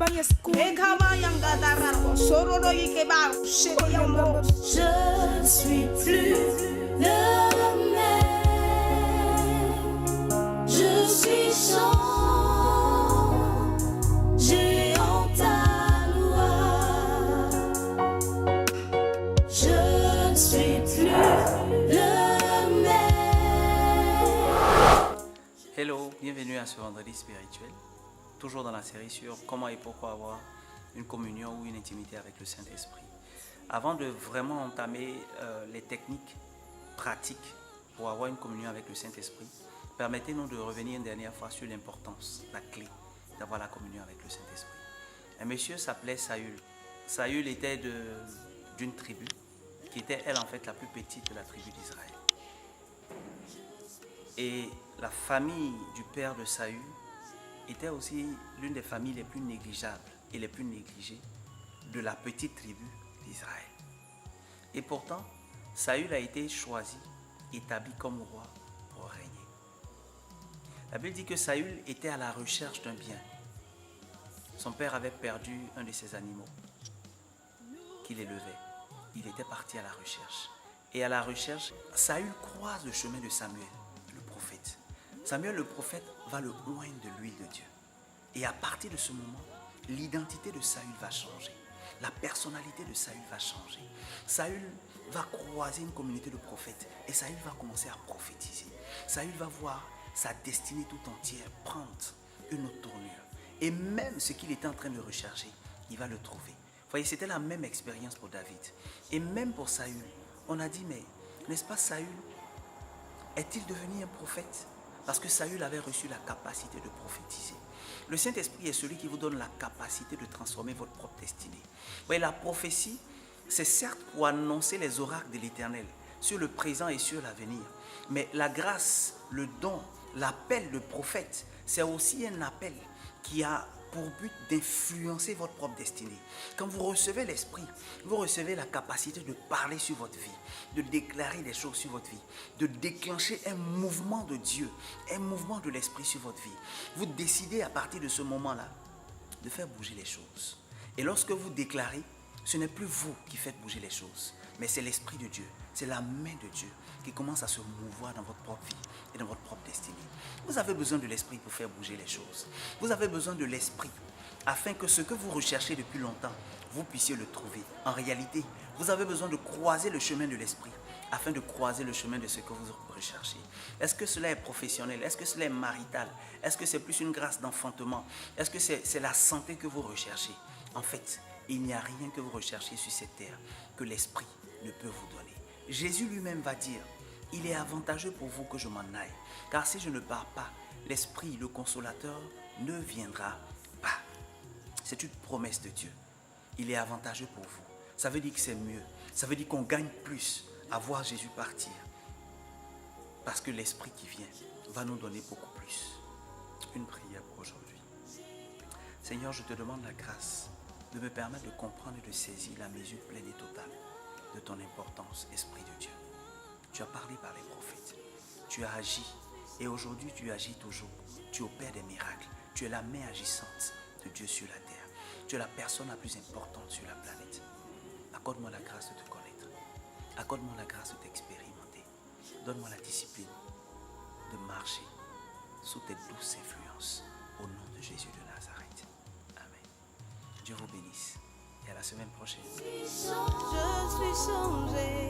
Je ne suis plus le même. Je suis changé en ta loi. Je ne suis plus le même. Hello, bienvenue à ce vendredi spirituel, toujours dans la série sur comment et pourquoi avoir une communion ou une intimité avec le Saint-Esprit. Avant de vraiment entamer les techniques pratiques pour avoir une communion avec le Saint-Esprit, permettez-nous de revenir une dernière fois sur l'importance, la clé d'avoir la communion avec le Saint-Esprit. Un monsieur s'appelait Saül. Saül était d'une tribu qui était elle en fait la plus petite de la tribu d'Israël. Et la famille du père de Saül était aussi l'une des familles les plus négligeables et les plus négligées de la petite tribu d'Israël. Et pourtant, Saül a été choisi, établi comme roi pour régner. La Bible dit que Saül était à la recherche d'un bien. Son père avait perdu un de ses animaux qu'il élevait. Il était parti à la recherche. Et à la recherche, Saül croise le chemin de Samuel, le prophète. Samuel le prophète va le oindre de l'huile de Dieu. Et à partir de ce moment, l'identité de Saül va changer. La personnalité de Saül va changer. Saül va croiser une communauté de prophètes et Saül va commencer à prophétiser. Saül va voir sa destinée tout entière prendre une autre tournure. Et même ce qu'il était en train de rechercher, il va le trouver. Vous voyez, c'était la même expérience pour David. Et même pour Saül, on a dit, mais n'est-ce pas Saül, est-il devenu un prophète? Parce que Saül avait reçu la capacité de prophétiser. Le Saint-Esprit est celui qui vous donne la capacité de transformer votre propre destinée. Vous voyez, la prophétie, c'est certes pour annoncer les oracles de l'Éternel sur le présent et sur l'avenir. Mais la grâce, le don, l'appel de prophète, c'est aussi un appel qui a pour but d'influencer votre propre destinée. Quand vous recevez l'Esprit, vous recevez la capacité de parler sur votre vie, de déclarer des choses sur votre vie, de déclencher un mouvement de Dieu, un mouvement de l'Esprit sur votre vie. Vous décidez à partir de ce moment-là de faire bouger les choses. Et lorsque vous déclarez, ce n'est plus vous qui faites bouger les choses, mais c'est l'Esprit de Dieu, c'est la main de Dieu qui commence à se mouvoir dans votre propre vie et dans votre propre destinée. Vous avez besoin de l'Esprit pour faire bouger les choses. Vous avez besoin de l'Esprit afin que ce que vous recherchez depuis longtemps, vous puissiez le trouver. En réalité, vous avez besoin de croiser le chemin de l'Esprit afin de croiser le chemin de ce que vous recherchez. Est-ce que cela est professionnel? Est-ce que cela est marital? Est-ce que c'est plus une grâce d'enfantement? Est-ce que c'est la santé que vous recherchez? En fait, il n'y a rien que vous recherchiez sur cette terre que l'Esprit ne peut vous donner. Jésus lui-même va dire, il est avantageux pour vous que je m'en aille, car si je ne pars pas, l'Esprit, le Consolateur, ne viendra pas. C'est une promesse de Dieu. Il est avantageux pour vous. Ça veut dire que c'est mieux. Ça veut dire qu'on gagne plus à voir Jésus partir. Parce que l'Esprit qui vient va nous donner beaucoup plus. Une prière pour aujourd'hui. Seigneur, je te demande la grâce de me permettre de comprendre et de saisir la mesure pleine et totale de ton importance, Esprit de Dieu. Tu as parlé par les prophètes, tu as agi et aujourd'hui tu agis toujours. Tu opères des miracles, tu es la main agissante de Dieu sur la terre. Tu es la personne la plus importante sur la planète. Accorde-moi la grâce de te connaître, accorde-moi la grâce de t'expérimenter. Donne-moi la discipline de marcher sous tes douces influences au nom de Jésus de Nazareth. Amen. Dieu vous bénisse et à la semaine prochaine. Je suis changé.